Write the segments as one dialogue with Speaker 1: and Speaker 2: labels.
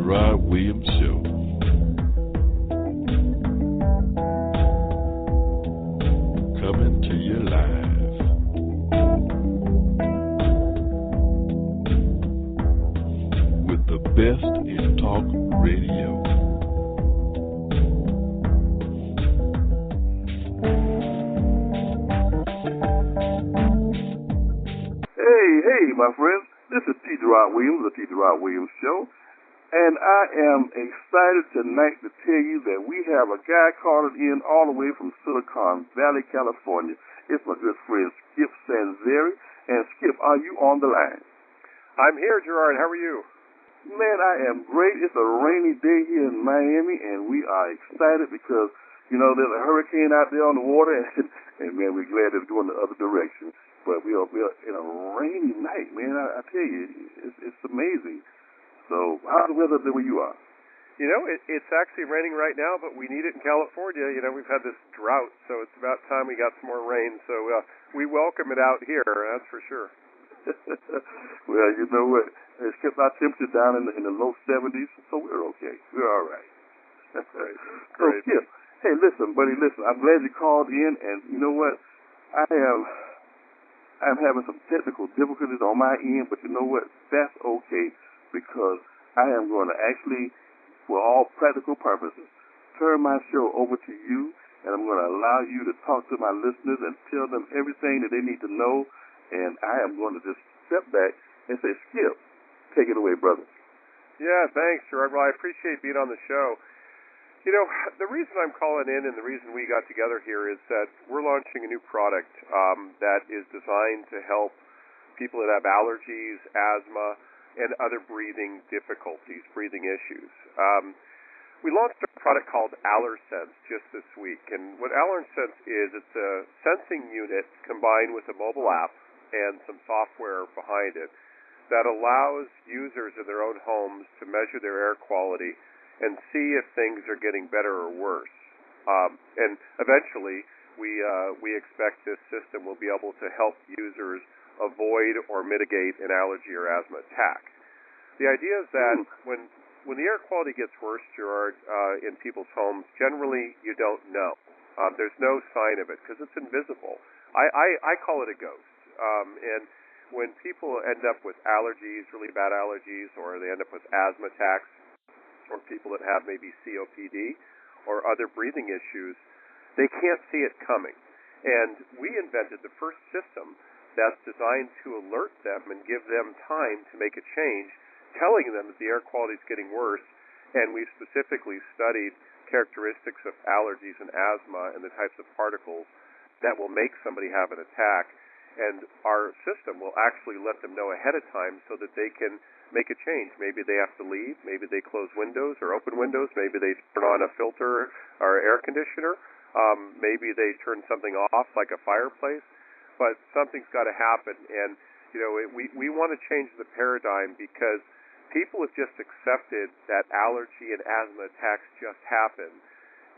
Speaker 1: Gerard Williams Show. Coming to you live. With the best in talk radio.
Speaker 2: Hey, my friends. This is T. Gerard Williams, the T. Gerard Williams Show. And I am excited tonight to tell you that we have a guy calling in all the way from Silicon Valley, California. It's my good friend Skip Sanzeri. And Skip, are you on the line?
Speaker 3: I'm here, Gerard. How are you?
Speaker 2: Man, I am great. It's a rainy day here in Miami, and we are excited because, you know, there's a hurricane out there on the water, and man, we're glad it's going the other direction. But we are in a rainy night, man. I tell you, it's amazing. So how's the weather there where you are?
Speaker 3: You know, it's actually raining right now, but we need it in California. You know, we've had this drought, so it's about time we got some more rain. So we welcome it out here, that's for sure.
Speaker 2: Well, you know what? It's kept our temperature down in the low 70s, so we're okay. We're all right.
Speaker 3: Great.
Speaker 2: So, Skip, hey, listen, buddy, I'm glad you called in, and you know what? I'm having some technical difficulties on my end, but you know what? That's okay, because I am going to actually, for all practical purposes, turn my show over to you, and I'm going to allow you to talk to my listeners and tell them everything that they need to know, and I am going to just step back and say, Skip, take it away, brother.
Speaker 3: Yeah, thanks, Gerard. Well, I appreciate being on the show. You know, the reason I'm calling in and the reason we got together here is that we're launching a new product that is designed to help people that have allergies, asthma, and other breathing difficulties, breathing issues. We launched a product called AlerSense just this week, and what AlerSense is, it's a sensing unit combined with a mobile app and some software behind it that allows users in their own homes to measure their air quality and see if things are getting better or worse. And eventually, we expect this system will be able to help users avoid or mitigate an allergy or asthma attack. The idea is that when the air quality gets worse, Gerard, in people's homes, generally you don't know. There's no sign of it because it's invisible. I call it a ghost. And when people end up with allergies, really bad allergies, or they end up with asthma attacks, or people that have maybe COPD or other breathing issues, they can't see it coming. And we invented the first system that's designed to alert them and give them time to make a change, telling them that the air quality is getting worse. And we've specifically studied characteristics of allergies and asthma and the types of particles that will make somebody have an attack. And our system will actually let them know ahead of time so that they can make a change. Maybe they have to leave. Maybe they close windows or open windows. Maybe they turn on a filter or air conditioner. Maybe they turn something off like a fireplace. But something's got to happen. And, you know, we want to change the paradigm because people have just accepted that allergy and asthma attacks just happen.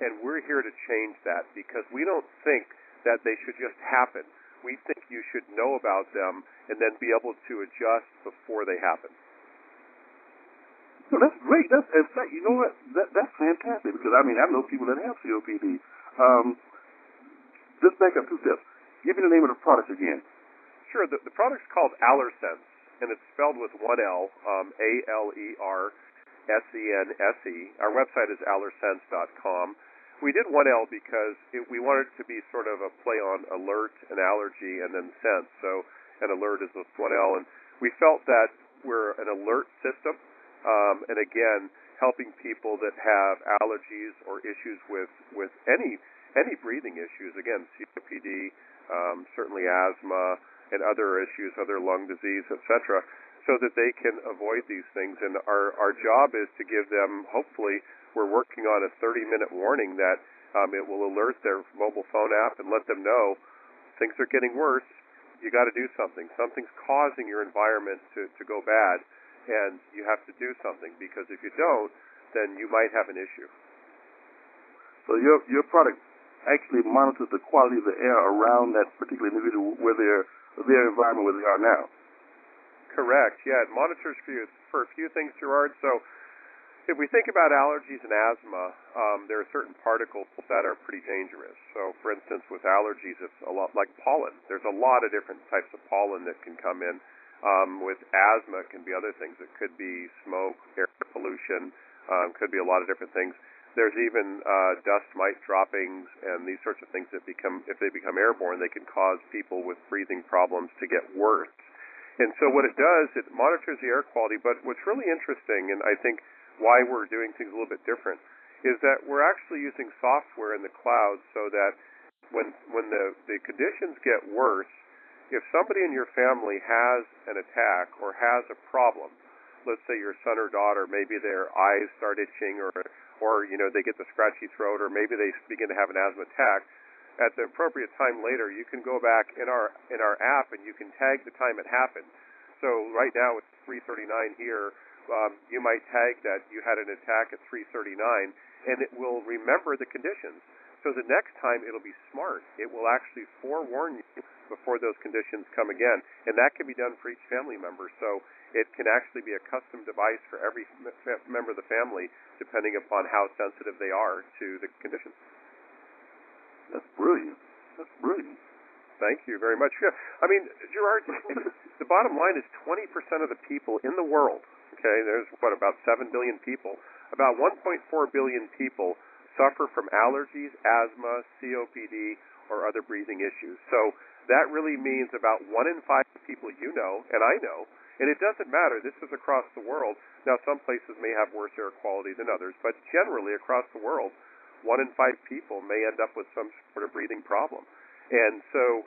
Speaker 3: And we're here to change that because we don't think that they should just happen. We think you should know about them and then be able to adjust before they happen.
Speaker 2: So that's great. In fact, you know what? That's fantastic because, I know people that have COPD. Just back up 2 steps. Give me the name of the product again.
Speaker 3: Sure. The product's called AlerSense, and it's spelled with one L, AlerSense. Our website is allersense.com. We did one L because we wanted it to be sort of a play on alert and allergy and then sense. So an alert is with one L. And we felt that we're an alert system. And again, helping people that have allergies or issues with any breathing issues, again, COPD, certainly asthma, and other issues, other lung disease, etc., so that they can avoid these things. And our job is to give them, hopefully, we're working on a 30-minute warning that it will alert their mobile phone app and let them know things are getting worse. You got to do something. Something's causing your environment to go bad. And you have to do something because if you don't, then you might have an issue.
Speaker 2: So your product actually monitors the quality of the air around that particular individual, where their environment where they are now.
Speaker 3: Correct. Yeah, it monitors for a few things, Gerard. So if we think about allergies and asthma, there are certain particles that are pretty dangerous. So, for instance, with allergies, it's a lot like pollen. There's a lot of different types of pollen that can come in. With asthma, it can be other things. It could be smoke, air pollution, could be a lot of different things. There's even dust mite droppings and these sorts of things that if they become airborne, they can cause people with breathing problems to get worse. And so what it does, it monitors the air quality. But what's really interesting, and I think why we're doing things a little bit different, is that we're actually using software in the cloud so that when the conditions get worse, if somebody in your family has an attack or has a problem, let's say your son or daughter, maybe their eyes start itching or they get the scratchy throat, or maybe they begin to have an asthma attack, at the appropriate time later, you can go back in our app and you can tag the time it happened. So right now it's 3:39 here. You might tag that you had an attack at 3:39, and it will remember the conditions. So the next time it'll be smart. It will actually forewarn you before those conditions come again, and that can be done for each family member. So it can actually be a custom device for every member of the family, depending upon how sensitive they are to the conditions.
Speaker 2: That's brilliant. That's brilliant.
Speaker 3: Thank you very much. Yeah. I mean, Gerard, the bottom line is 20% of the people in the world, okay, there's, about 7 billion people, about 1.4 billion people suffer from allergies, asthma, COPD, or other breathing issues. So that really means about 1 in 5 people you know, and I know, and it doesn't matter. This is across the world. Now, some places may have worse air quality than others, but generally across the world, 1 in 5 people may end up with some sort of breathing problem. And so,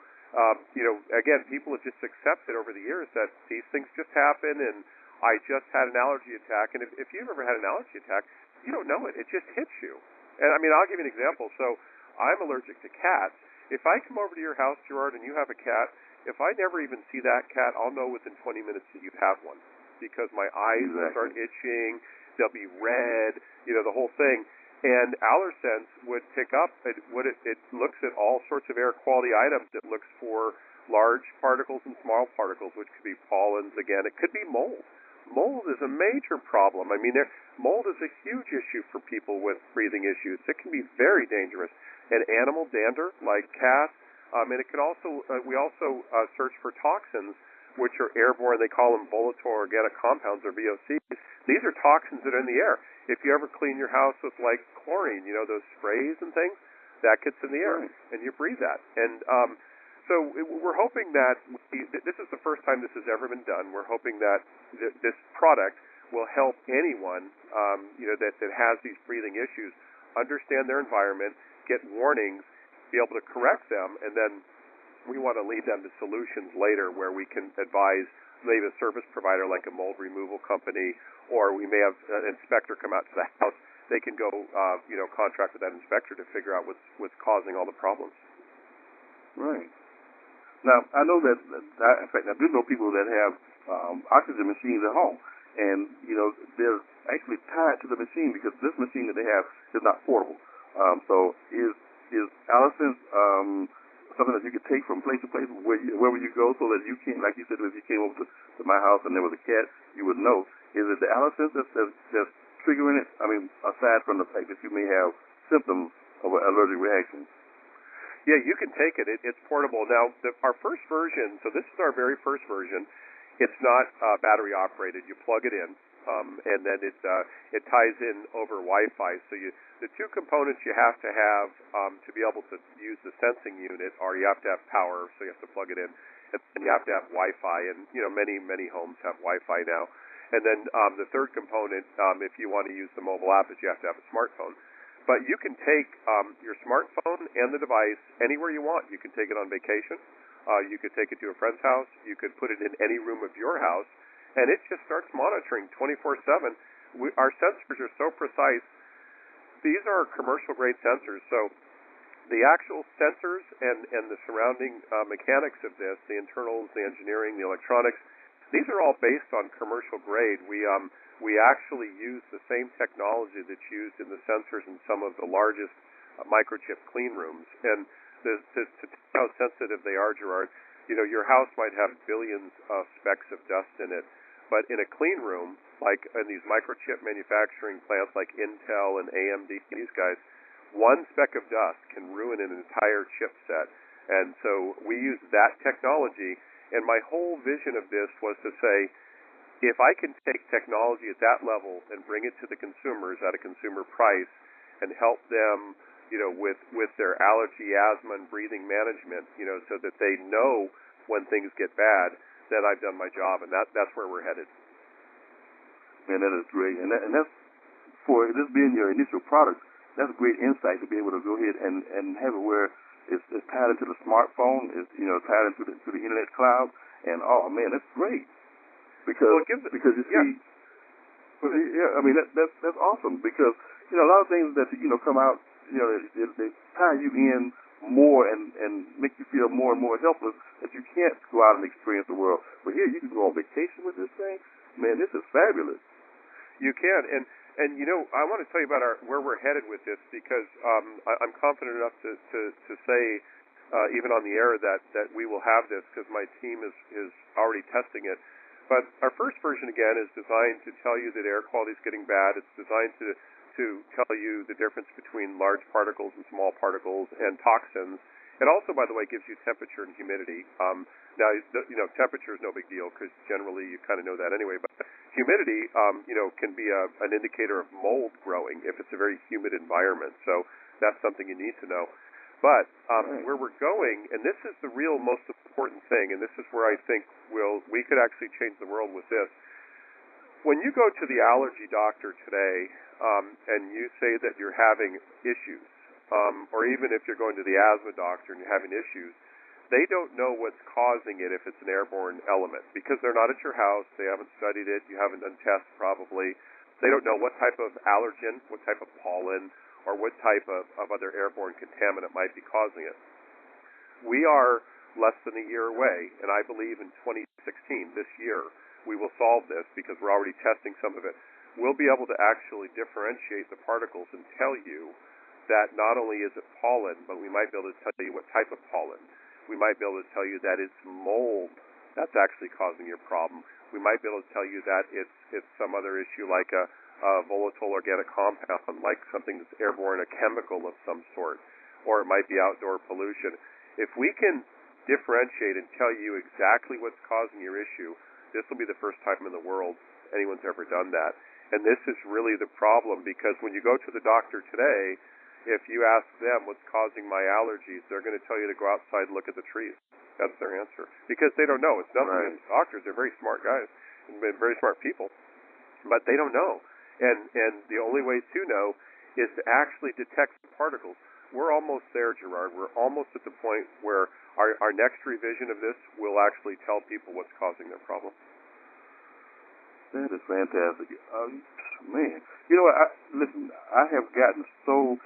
Speaker 3: again, people have just accepted over the years that these things just happen, and I just had an allergy attack. And if you've ever had an allergy attack, you don't know it. It just hits you. And, I mean, I'll give you an example. So I'm allergic to cats. If I come over to your house, Gerard, and you have a cat, if I never even see that cat, I'll know within 20 minutes that you have one, because my eyes will start itching, they'll be red, the whole thing. And AlerSense would pick up, it looks at all sorts of air quality items. It looks for large particles and small particles, which could be pollens. Again, it could be mold. Mold is a major problem. I mean, mold is a huge issue for people with breathing issues. It can be very dangerous. And animal dander, like cats, and it can also, we also search for toxins, which are airborne. They call them volatile organic compounds, or VOCs. These are toxins that are in the air. If you ever clean your house with, like, chlorine, those sprays and things, that gets in the air, and you breathe that. And so we're hoping that this is the first time this has ever been done. We're hoping that this product will help anyone, that has these breathing issues understand their environment, get warnings, be able to correct them, and then we want to lead them to solutions later where we can advise maybe a service provider like a mold removal company, or we may have an inspector come out to the house. They can go, contract with that inspector to figure out what's causing all the problems.
Speaker 2: Right. Now, I know that, in fact, I do know people that have oxygen machines at home, and, they're actually tied to the machine because this machine that they have is not portable. So is AlerSense something that you could take from place to place wherever you go, so that you can, like you said, if you came over to my house and there was a cat, you would know. Is it the AlerSense that's triggering it? I mean, aside from the fact that you may have symptoms of an allergic reaction.
Speaker 3: Yeah, you can take it. It's portable. Now, our first version, so this is our very first version. It's not battery operated. You plug it in, and then it ties in over Wi-Fi. So the two components you have to have to be able to use the sensing unit are you have to have power, so you have to plug it in, and you have to have Wi-Fi. And many homes have Wi-Fi now. And then the third component, if you want to use the mobile app, is you have to have a smartphone. But you can take your smartphone and the device anywhere you want. You can take it on vacation. You could take it to a friend's house. You could put it in any room of your house, and it just starts monitoring 24/7. Our sensors are so precise. These are commercial-grade sensors, so the actual sensors and the surrounding mechanics of this, the internals, the engineering, the electronics, these are all based on commercial grade. We actually use the same technology that's used in the sensors in some of the largest microchip clean rooms. And to how sensitive they are, Gerard, your house might have billions of specks of dust in it, But in a clean room, like in these microchip manufacturing plants like Intel and AMD, these guys, one speck of dust can ruin an entire chipset. And so we use that technology. And my whole vision of this was to say, if I can take technology at that level and bring it to the consumers at a consumer price and help them, with their allergy, asthma, and breathing management, so that they know when things get bad, then I've done my job, and that's where we're headed.
Speaker 2: Man, that is great. And that's, for this being your initial product, that's a great insight to be able to go ahead and have it where it's tied into the smartphone, it's tied into the internet cloud, and oh man, that's great. Because you see, I mean that's awesome, because a lot of things that come out, they tie you in more and make you feel more and more helpless, that you can't go out and experience the world. But here you can go on vacation with this thing. Man, this is fabulous.
Speaker 3: You can, and I want to tell you about where we're headed with this, because I'm confident enough to say, even on the air, that we will have this, because my team is already testing it. But our first version, again, is designed to tell you that air quality is getting bad. It's designed to tell you the difference between large particles and small particles and toxins. It also, by the way, gives you temperature and humidity. Now, temperature is no big deal, because generally you kind of know that anyway. But humidity, can be an indicator of mold growing if it's a very humid environment. So that's something you need to know. But where we're going, and this is the real most important thing, and this is where I think we could actually change the world with this. When you go to the allergy doctor today, and you say that you're having issues, or even if you're going to the asthma doctor and you're having issues, they don't know what's causing it if it's an airborne element, because they're not at your house, they haven't studied it, you haven't done tests probably. They don't know what type of allergen, what type of pollen, or what type of other airborne contaminant might be causing it. We are less than a year away, and I believe in 2016, this year, we will solve this, because we're already testing some of it. We'll be able to actually differentiate the particles and tell you that not only is it pollen, but we might be able to tell you what type of pollen. We might be able to tell you that it's mold that's actually causing your problem. We might be able to tell you that it's some other issue, like a volatile organic compound, like something that's airborne, a chemical of some sort, or it might be outdoor pollution. If we can differentiate and tell you exactly what's causing your issue, this will be the first time in the world anyone's ever done that. And this is really the problem, because when you go to the doctor today, if you ask them what's causing my allergies, they're going to tell you to go outside and look at the trees. That's their answer, because they don't know. It's nothing against doctors. They're very smart guys and very smart people, but they don't know. And the only way to know is to actually detect the particles. We're almost there, Gerard. We're almost at the point where our next revision of this will actually tell people what's causing their problem.
Speaker 2: That is fantastic. Man, you know what? Listen, I have gotten so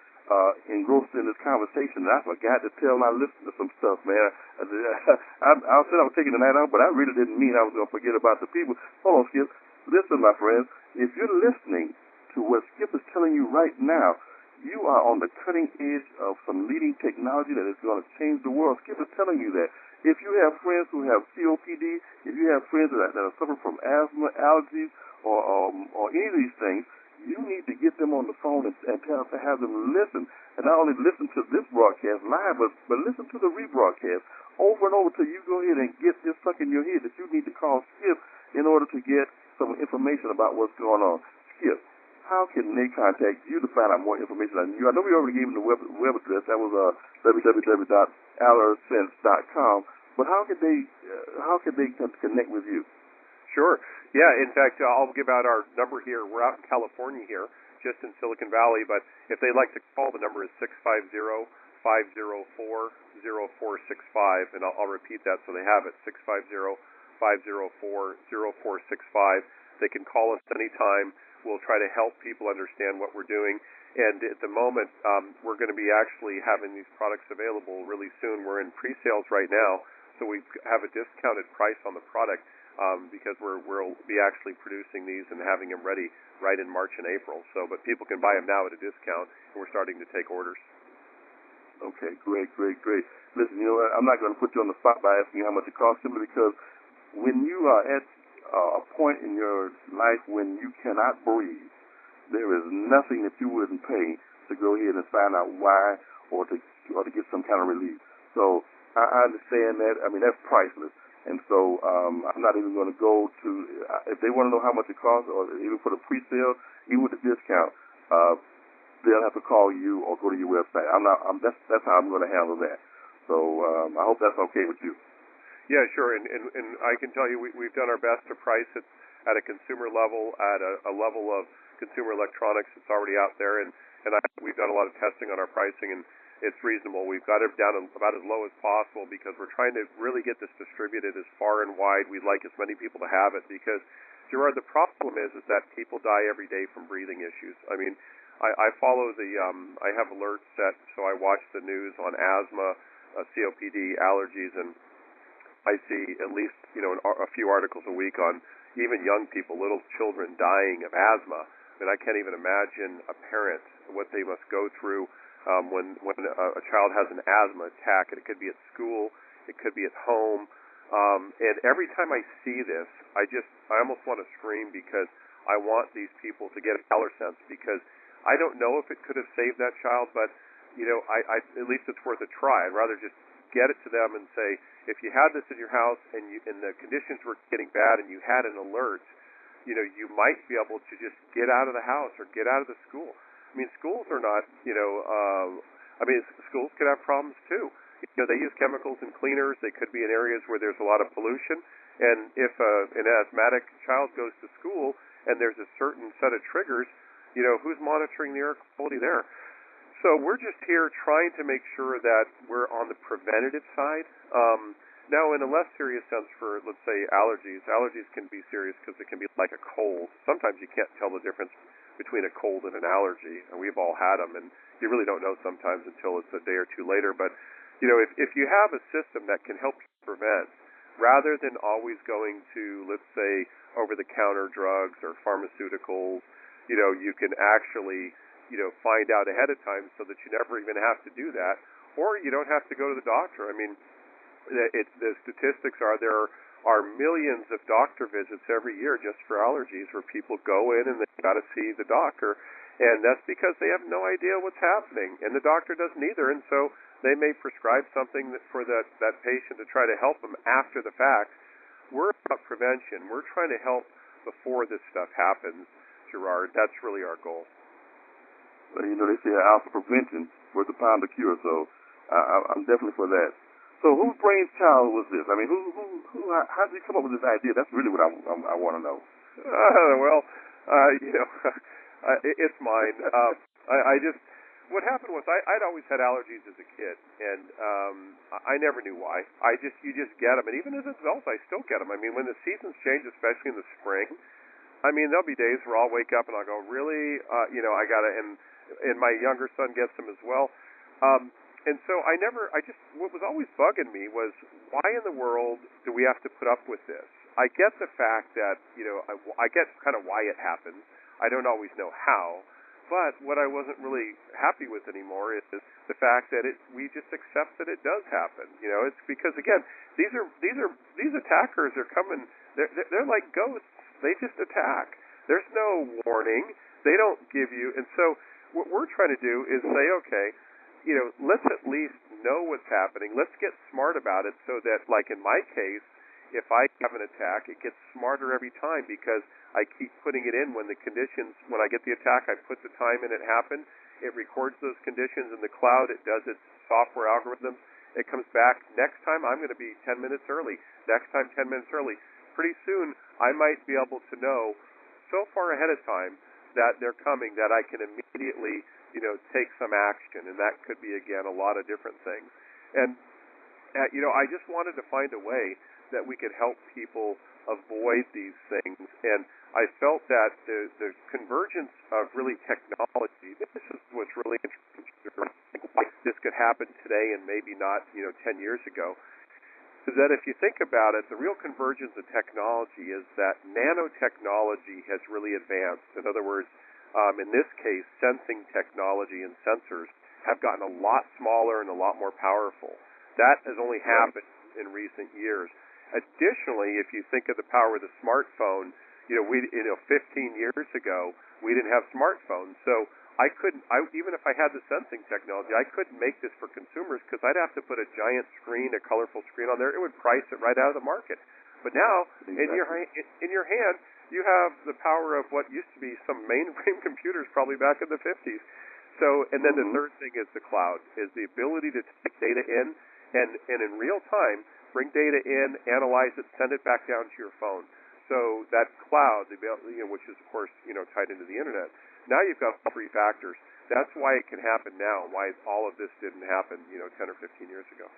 Speaker 2: engrossed in this conversation that I forgot to tell my listeners some stuff, man. I said I was taking the night off, but I really didn't mean I was going to forget about the people. Hold on, Skip. Listen, my friends, if you're listening to what Skip is telling you right now, you are on the cutting edge of some leading technology that is going to change the world. Skip is telling you that. If you have friends who have COPD, if you have friends that are suffering from asthma, allergies, or any of these things, you need to get them on the phone and have them listen. And not only listen to this broadcast live, but listen to the rebroadcast over and over till you go ahead and get this stuck in your head that you need to call Skip in order to get some information about what's going on. Skip, how can they contact you to find out more information on you? I know we already gave them the web address. That was www.allersense.com. But how can they connect with you?
Speaker 3: Sure. Yeah, in fact, I'll give out our number here. We're out in California here, just in Silicon Valley, but if they'd like to call, the number is 650-504-0465, and I'll repeat that so they have it, 650-504-0465. They can call us anytime. We'll try to help people understand what we're doing. And at the moment, we're going to be actually having these products available really soon. We're in pre-sales right now, so we have a discounted price on the product because we'll be actually producing these and having them ready right in March and April. So, but people can buy them now at a discount, and we're starting to take orders.
Speaker 2: Okay, great. Listen, you know what? I'm not going to put you on the spot by asking you how much it costs, simply because when you are at a point in your life when you cannot breathe, there is nothing that you wouldn't pay to go ahead and find out why or to get some kind of relief. So I understand that. I mean, that's priceless. And so I'm not even going to go to, if they want to know how much it costs, or even for the pre-sale, even with the discount, they'll have to call you or go to your website. That's how I'm going to handle that. So I hope that's okay with you.
Speaker 3: Yeah, sure. And I can tell you we've done our best to price it at a consumer level, at a level of consumer electronics that's already out there. And we've done a lot of testing on our pricing, and it's reasonable. We've got it down about as low as possible because we're trying to really get this distributed as far and wide. We'd like as many people to have it because, Gerard, the problem is that people die every day from breathing issues. I mean, I follow I have alerts set, so I watch the news on asthma, COPD, allergies, and I see at least, a few articles a week on even young people, little children dying of asthma. And I can't even imagine a parent, what they must go through when a child has an asthma attack. And it could be at school, it could be at home. And every time I see this, I almost want to scream because I want these people to get AlerSense, because I don't know if it could have saved that child, but I at least it's worth a try. I'd rather just get it to them and say, if you had this in your house and the conditions were getting bad and you had an alert, you might be able to just get out of the house or get out of the school. I mean, schools are not, schools could have problems too. They use chemicals and cleaners. They could be in areas where there's a lot of pollution. And if an asthmatic child goes to school and there's a certain set of triggers, who's monitoring the air quality there? So we're just here trying to make sure that we're on the preventative side. Now, in a less serious sense for, let's say, allergies can be serious because it can be like a cold. Sometimes you can't tell the difference between a cold and an allergy, and we've all had them, and you really don't know sometimes until it's a day or two later. But, if you have a system that can help you prevent, rather than always going to, let's say, over-the-counter drugs or pharmaceuticals, you can actually find out ahead of time so that you never even have to do that, or you don't have to go to the doctor. I mean, the statistics are there are millions of doctor visits every year just for allergies where people go in and they've got to see the doctor, and that's because they have no idea what's happening, and the doctor doesn't either, and so they may prescribe something for that patient to try to help them after the fact. We're about prevention. We're trying to help before this stuff happens, Gerard. That's really our goal.
Speaker 2: Well, they say an ounce of prevention worth a pound of cure, so I'm definitely for that. So whose brainchild was this? I mean, how did you come up with this idea? That's really what I want to know.
Speaker 3: It's mine. What happened was I'd always had allergies as a kid, and I never knew why. You just get them, and even as an adult, I still get them. I mean, when the seasons change, especially in the spring, I mean, there'll be days where I'll wake up and I'll go, really, I gotta, and my younger son gets them as well. And so what was always bugging me was, why in the world do we have to put up with this? I get the fact that, I get kind of why it happens. I don't always know how. But what I wasn't really happy with anymore is the fact that we just accept that it does happen. It's because, again, these attackers are coming. They're like ghosts. They just attack. There's no warning. They don't give you. And so what we're trying to do is say, okay, let's at least know what's happening. Let's get smart about it so that, like in my case, if I have an attack, it gets smarter every time because I keep putting it in when I get the attack, I put the time in it happened. It records those conditions in the cloud. It does its software algorithms. It comes back. Next time, I'm going to be 10 minutes early. Next time, 10 minutes early. Pretty soon, I might be able to know so far ahead of time that they're coming that I can immediately, take some action. And that could be, again, a lot of different things. And, I just wanted to find a way that we could help people avoid these things. And I felt that the convergence of really technology, this is what's really interesting, like this could happen today and maybe not, 10 years ago, is that if you think about it, the real convergence of technology is that nanotechnology has really advanced. In other words, in this case, sensing technology and sensors have gotten a lot smaller and a lot more powerful. That has only happened in recent years. Additionally, if you think of the power of the smartphone, 15 years ago, we didn't have smartphones. So even if I had the sensing technology, I couldn't make this for consumers because I'd have to put a giant screen, a colorful screen on there. It would price it right out of the market. But now, in your hand, you have the power of what used to be some mainframe computers probably back in the 50s. So, and then the third thing is the cloud, is the ability to take data in and in real time bring data in, analyze it, send it back down to your phone. So that cloud, which is of course tied into the internet. Now you've got three factors. That's why it can happen now. Why all of this didn't happen 10 or 15 years ago.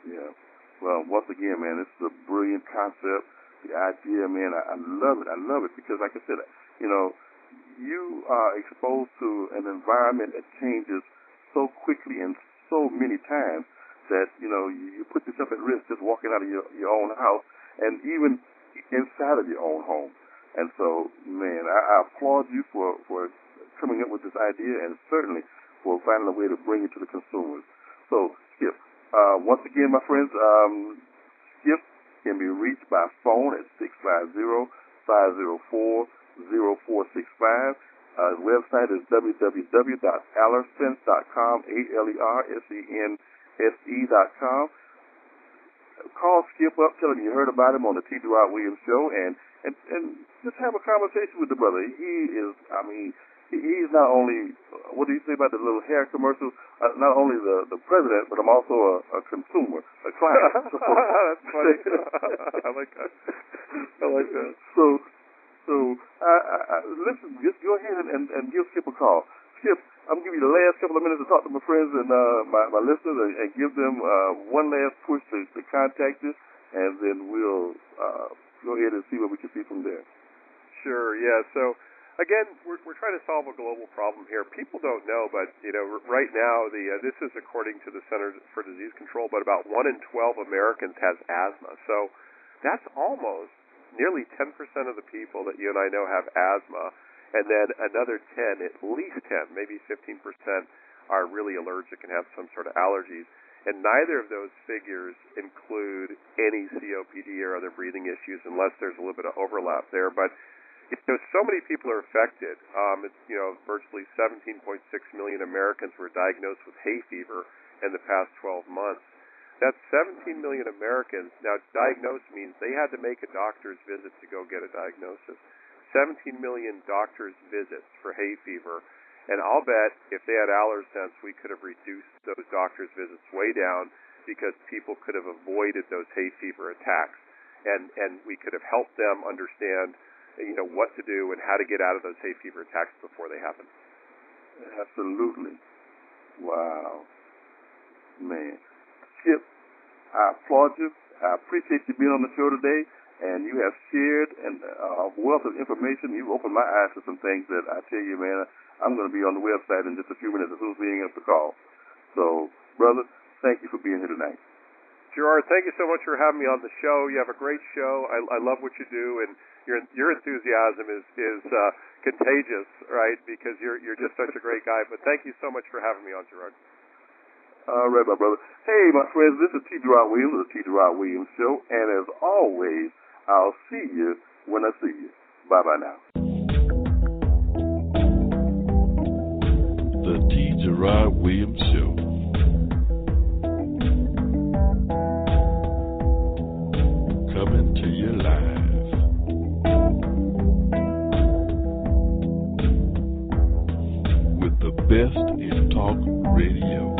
Speaker 2: Yeah. Well, once again, man, this is a brilliant concept. The idea, man, I love it. I love it because, like I said, you are exposed to an environment that changes so quickly and so many times that, you put yourself at risk just walking out of your own house and even inside of your own home. And so, man, I applaud you for coming up with this idea and certainly for finding a way to bring it to the consumers. So, Skip, once again, my friends, Skip can be reached by phone at 650-504-0465. His website is www.allersense.com, AlerSense.com. Call Skip up, tell him you heard about him on the T. Gerard Williams Show, and just have a conversation with the brother. He's not only, what do you say about the little hair commercial? Not only the president, but I'm also a consumer, a client.
Speaker 3: That's funny. I like that.
Speaker 2: So listen, just go ahead and give Skip a call. Skip, I'm going to give you the last couple of minutes to talk to my friends and my listeners and give them one last push to contact you, and then we'll go ahead and see what we can see from there.
Speaker 3: Sure, yeah. So, again, we're trying to solve a global problem here. People don't know, but, right now, this is according to the Center for Disease Control, but about 1 in 12 Americans has asthma. So that's almost nearly 10% of the people that you and I know have asthma. And then another 10, at least 10, maybe 15% are really allergic and have some sort of allergies. And neither of those figures include any COPD or other breathing issues unless there's a little bit of overlap there. But, so many people are affected. Virtually 17.6 million Americans were diagnosed with hay fever in the past 12 months. That's 17 million Americans. Now, diagnosed means they had to make a doctor's visit to go get a diagnosis. 17 million doctor's visits for hay fever. And I'll bet if they had AlerSense, we could have reduced those doctor's visits way down because people could have avoided those hay fever attacks. And we could have helped them understand, what to do and how to get out of those hay fever attacks before they happen.
Speaker 2: Absolutely. Wow. Man. Skip, I applaud you. I appreciate you being on the show today. And you have shared a wealth of information. You've opened my eyes to some things that I tell you, man, I'm going to be on the website in just a few minutes as soon as we hang up the call. So, brother, thank you for being here tonight.
Speaker 3: Gerard, thank you so much for having me on the show. You have a great show. I love what you do, and your enthusiasm is contagious, right? Because you're just such a great guy. But thank you so much for having me on, Gerard.
Speaker 2: All right, my brother. Hey, my friends, this is T. Gerard Williams of the T. Gerard Williams Show, and as always, I'll see you when I see you. Bye-bye now.
Speaker 1: The T. Gerard Williams Show. Coming to you live. With the best in talk radio.